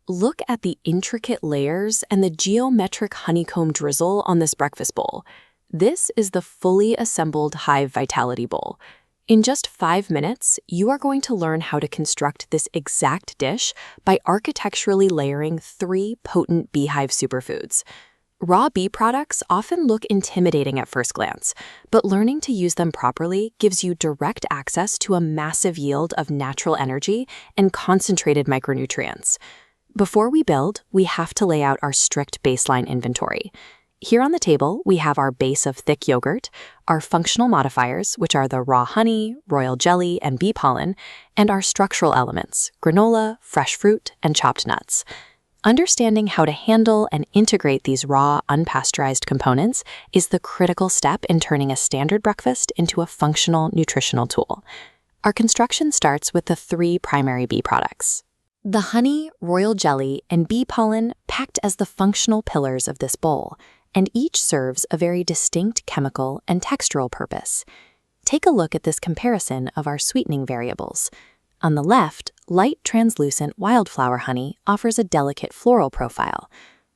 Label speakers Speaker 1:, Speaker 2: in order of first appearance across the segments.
Speaker 1: Look at the intricate layers and the geometric honeycomb drizzle on this breakfast bowl. This is the fully assembled Hive Vitality Bowl. In just 5 minutes, you are going to learn how to construct this exact dish by architecturally layering 3 potent Beehive superfoods. Raw bee products often look intimidating at first glance, but learning to use them properly gives you direct access to a massive yield of natural energy and concentrated micronutrients. Before we build, we have to lay out our strict baseline inventory. Here on the table, we have our base of thick yogurt, our functional modifiers, which are the raw honey, royal jelly, and bee pollen, and our structural elements, granola, fresh fruit, and chopped nuts. Understanding how to handle and integrate these raw, unpasteurized components is the critical step in turning a standard breakfast into a functional nutritional tool. Our construction starts with the 3 primary bee products. The honey, royal jelly, and bee pollen packed as the functional pillars of this bowl, and each serves a very distinct chemical and textural purpose. Take a look at this comparison of our sweetening variables. On the left, light translucent wildflower honey offers a delicate floral profile.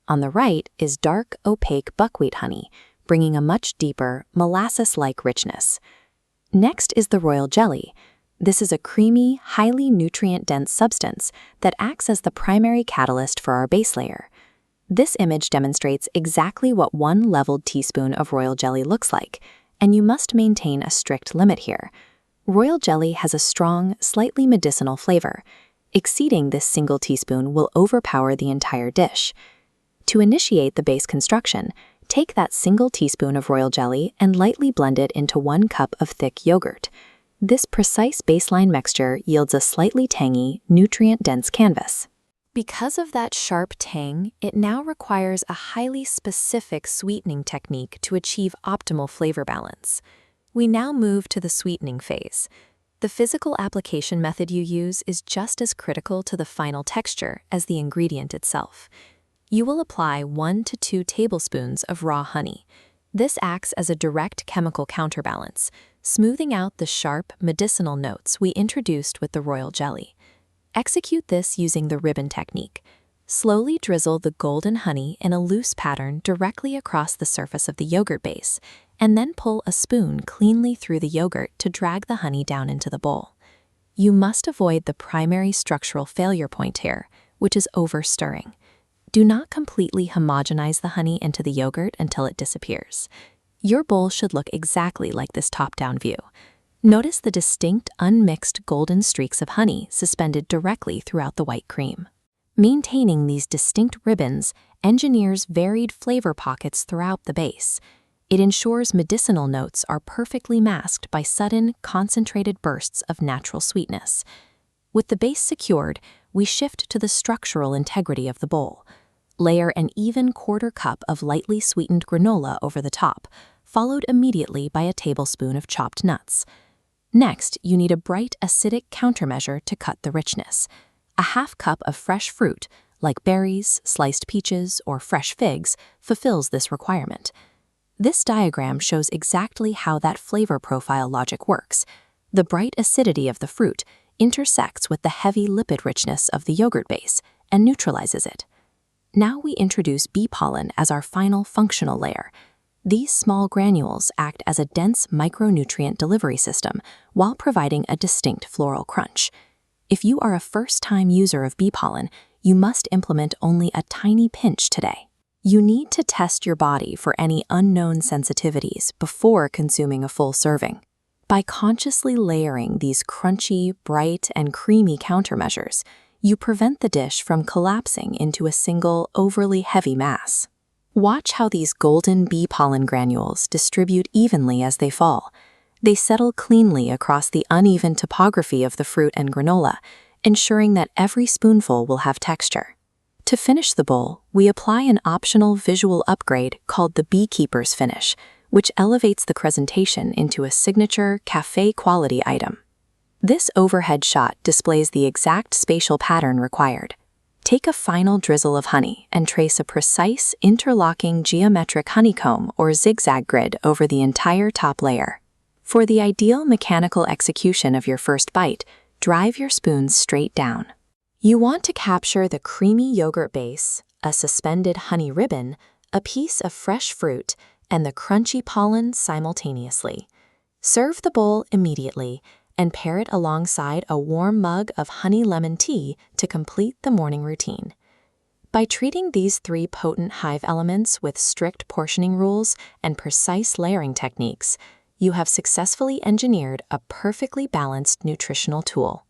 Speaker 1: On the right is dark, opaque buckwheat honey, bringing a much deeper, molasses-like richness. Next is the royal jelly. This is a creamy, highly nutrient-dense substance that acts as the primary catalyst for our base layer. This image demonstrates exactly what 1 leveled teaspoon of royal jelly looks like, and you must maintain a strict limit here. Royal jelly has a strong, slightly medicinal flavor. Exceeding this single teaspoon will overpower the entire dish. To initiate the base construction, take that single teaspoon of royal jelly and lightly blend it into 1 cup of thick yogurt. This precise baseline mixture yields a slightly tangy, nutrient-dense canvas. Because of that sharp tang, it now requires a highly specific sweetening technique to achieve optimal flavor balance. We now move to the sweetening phase. The physical application method you use is just as critical to the final texture as the ingredient itself. You will apply 1 to 2 tablespoons of raw honey. This acts as a direct chemical counterbalance, smoothing out the sharp, medicinal notes we introduced with the royal jelly. Execute this using the ribbon technique. Slowly drizzle the golden honey in a loose pattern directly across the surface of the yogurt base, and then pull a spoon cleanly through the yogurt to drag the honey down into the bowl. You must avoid the primary structural failure point here, which is over-stirring. Do not completely homogenize the honey into the yogurt until it disappears. Your bowl should look exactly like this top-down view. Notice the distinct, unmixed golden streaks of honey suspended directly throughout the white cream. Maintaining these distinct ribbons engineers varied flavor pockets throughout the base. It ensures medicinal notes are perfectly masked by sudden, concentrated bursts of natural sweetness. With the base secured, we shift to the structural integrity of the bowl. Layer an even 1/4 cup of lightly sweetened granola over the top, followed immediately by a tablespoon of chopped nuts. Next, you need a bright acidic countermeasure to cut the richness. A 1/2 cup of fresh fruit, like berries, sliced peaches, or fresh figs, fulfills this requirement. This diagram shows exactly how that flavor profile logic works. The bright acidity of the fruit intersects with the heavy lipid richness of the yogurt base and neutralizes it. Now we introduce bee pollen as our final functional layer. These small granules act as a dense micronutrient delivery system while providing a distinct floral crunch. If you are a first-time user of bee pollen, you must implement only a tiny pinch today. You need to test your body for any unknown sensitivities before consuming a full serving. By consciously layering these crunchy, bright, and creamy countermeasures, you prevent the dish from collapsing into a single, overly heavy mass. Watch how these golden bee pollen granules distribute evenly as they fall. They settle cleanly across the uneven topography of the fruit and granola, ensuring that every spoonful will have texture. To finish the bowl, we apply an optional visual upgrade called the beekeeper's finish, which elevates the presentation into a signature cafe-quality item. This overhead shot displays the exact spatial pattern required. Take a final drizzle of honey and trace a precise, interlocking geometric honeycomb or zigzag grid over the entire top layer. For the ideal mechanical execution of your first bite, drive your spoons straight down. You want to capture the creamy yogurt base, a suspended honey ribbon, a piece of fresh fruit, and the crunchy pollen simultaneously. Serve the bowl immediately and pair it alongside a warm mug of honey lemon tea to complete the morning routine. By treating these 3 potent hive elements with strict portioning rules and precise layering techniques, you have successfully engineered a perfectly balanced nutritional tool.